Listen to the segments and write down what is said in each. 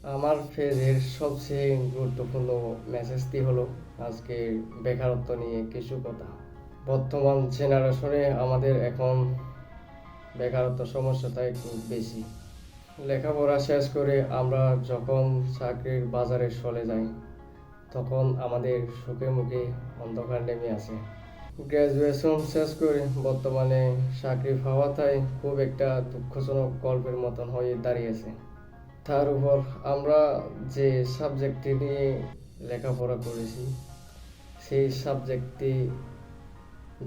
আমার পেজের সবচেয়ে গুরুত্বপূর্ণ মেসেজটি হলো আজকে বেকারত্ব নিয়ে কিছু কথা। বর্তমান জেনারেশনে আমাদের এখন বেকারত্ব সমস্যাটা একটু বেশি। লেখাপড়া শেষ করে আমরা যখন চাকরির বাজারে চলে যাই তখন আমাদের চোখে মুখে অন্ধকার নেমে আসে। গ্র্যাজুয়েশন শেষ করে বর্তমানে চাকরি পাওয়াটাই খুব একটা দুঃখজনক গল্পের মতন হয়ে দাঁড়িয়েছে। তার উপর আমরা যে সাবজেক্টটি নিয়ে লেখাপড়া করেছি সেই সাবজেক্টটি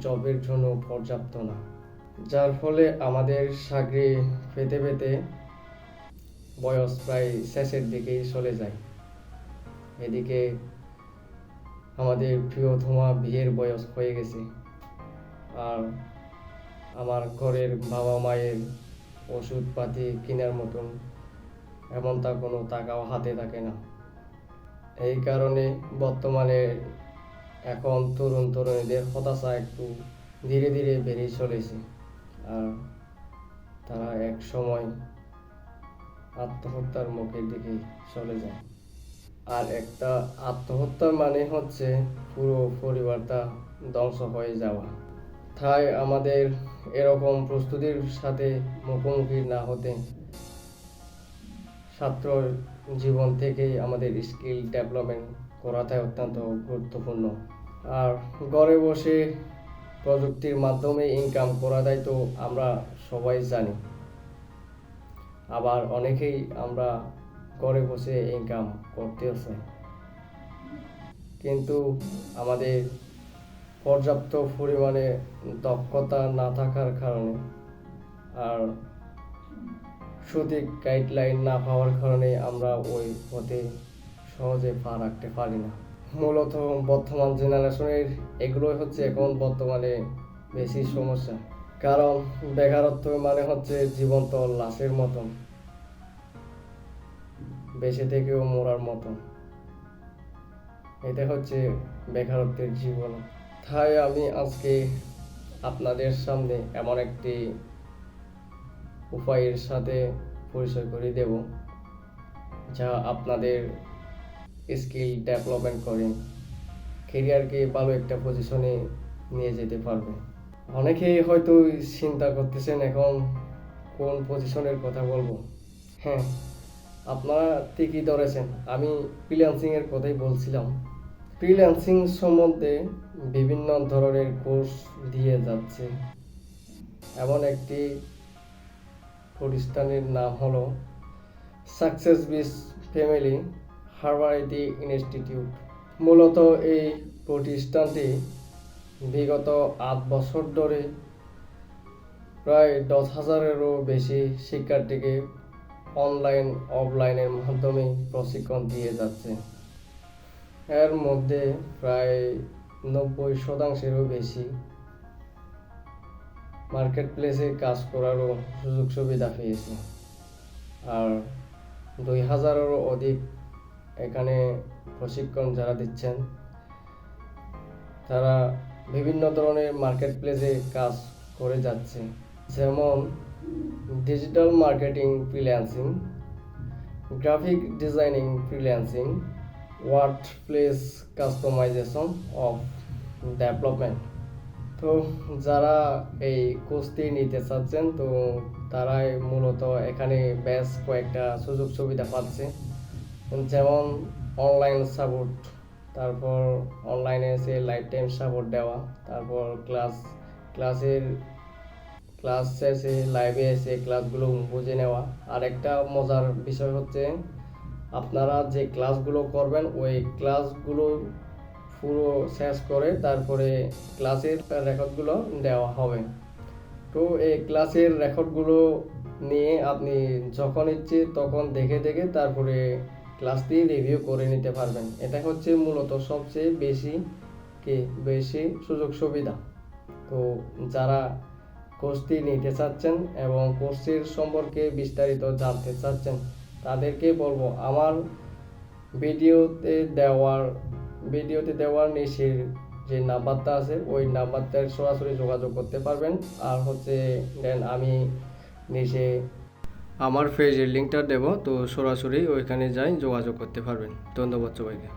জবের জন্য পর্যাপ্ত না, যার ফলে আমাদের চাকরি পেতে পেতে বয়স প্রায় শেষের দিকেই চলে যায়। এদিকে আমাদের প্রিয়তমা বিয়ের বয়স হয়ে গেছে, আর আমার ঘরের বাবা মায়ের ওষুধপাতি কেনার মতন এমনটা কোনো টাকাও হাতে থাকে না। এই কারণে বর্তমানে এখন তরুণীদের হতাশা একটু ধীরে ধীরে বেড়েই চলেছে, আর তারা এক সময় আত্মহত্যার মুখের দিকে চলে যায়। আর একটা আত্মহত্যা মানে হচ্ছে পুরো পরিবারটা ধ্বংস হয়ে যাওয়া। তাই আমাদের এরকম প্রস্তুতির সাথে মুখোমুখি না হতে ছাত্র জীবন থেকেই আমাদের স্কিল ডেভেলপমেন্ট করাটাই অত্যন্ত গুরুত্বপূর্ণ। আর ঘরে বসে প্রযুক্তির মাধ্যমে ইনকাম করাটাই তো আমরা সবাই জানি। আবার অনেকেই আমরা ঘরে বসে ইনকাম করতেছে, কিন্তু আমাদের পর্যাপ্ত পরিমাণে দক্ষতা না থাকার কারণে আর সঠিক গাইডলাইন না পাওয়ার কারণে আমরা ওই পথে সহজে পা রাখতে পারি না। মূলত বর্তমান জেনারেশনের এগুলোই হচ্ছে এখন বর্তমানে বেশি সমস্যা। কারণ বেকারত্ব মানে হচ্ছে জীবন্ত লাশের মতন, বেঁচে থেকেও মরার মতন। এটা হচ্ছে বেকারত্বের জীবন। তাই আমি আজকে আপনাদের সামনে এমন একটি উপায়ের সাথে পরিচয় করে দেব, যা আপনাদের স্কিল ডেভেলপমেন্ট করে কেরিয়ারকে ভালো একটা পজিশনে নিয়ে যেতে পারবে। অনেকেই হয়তো চিন্তা করতেছেন এখন কোন পজিশনের কথা বলবো। হ্যাঁ, আপনারা ঠিকই ধরেছেন, আমি ফ্রিল্যান্সিংয়ের কথাই বলছিলাম। ফ্রিল্যান্সিং সম্বন্ধে বিভিন্ন ধরনের কোর্স দিয়ে যাচ্ছে এমন একটি প্রতিষ্ঠানের নাম হলো সাকসেস বিস ফ্যামিলি হারবারিটি ইনস্টিটিউট। মূলত এই প্রতিষ্ঠানটি বিগত 8 বছর ধরে প্রায় 10,000-এরও বেশি শিক্ষার্থীকে অনলাইন অফলাইনের মাধ্যমে প্রশিক্ষণ দিয়ে যাচ্ছে। এর মধ্যে প্রায় 90%-এরও বেশি মার্কেট প্লেসে কাজ করারও সুযোগ সুবিধা পেয়েছে, আর 2,000-এরও অধিক এখানে প্রশিক্ষণ যারা দিচ্ছেন তারা বিভিন্ন ধরনের মার্কেট প্লেসে কাজ করে যাচ্ছে, যেমন digital marketing freelancing, graphic designing freelancing, WordPress customization of development. তো যারা এই কোর্সটি নিতে চাচ্ছেন তো তারাই মূলত এখানে বেশ কয়েকটা সুযোগ সুবিধা পাচ্ছে, যেমন অনলাইন সাপোর্ট, তারপর অনলাইনে এসে লাইফ টাইম সাপোর্ট দেওয়া, তারপর ক্লাস শেষে লাইভে এসে ক্লাসগুলো বুঝে নেওয়া। আর একটা মজার বিষয় হচ্ছে আপনারা যে ক্লাসগুলো করবেন ওই ক্লাসগুলো পুরো শেষ করে তারপরে ক্লাসের রেকর্ডগুলো দেওয়া হবে। তো এই ক্লাসের রেকর্ডগুলো নিয়ে আপনি যখন ইচ্ছে তখন দেখে দেখে তারপরে ক্লাসটি রিভিউ করে নিতে পারবেন। এটা হচ্ছে মূলত সবচেয়ে বেশি সুযোগ সুবিধা। তো যারা কোর্সটি নিতে চাচ্ছেন এবং কোর্সের সম্পর্কে বিস্তারিত জানতে চাচ্ছেন তাদেরকে বলবো আমার ভিডিওতে দেওয়ার নিচের যে নাম্বারটা আছে ওই নাম্বারটায় সরাসরি যোগাযোগ করতে পারবেন। আর হচ্ছে দেন আমি নিচে আমার পেজের লিঙ্কটা দেব, তো সরাসরি ওইখানে যাই যোগাযোগ করতে পারবেন। ধন্যবাদ সবাইকে।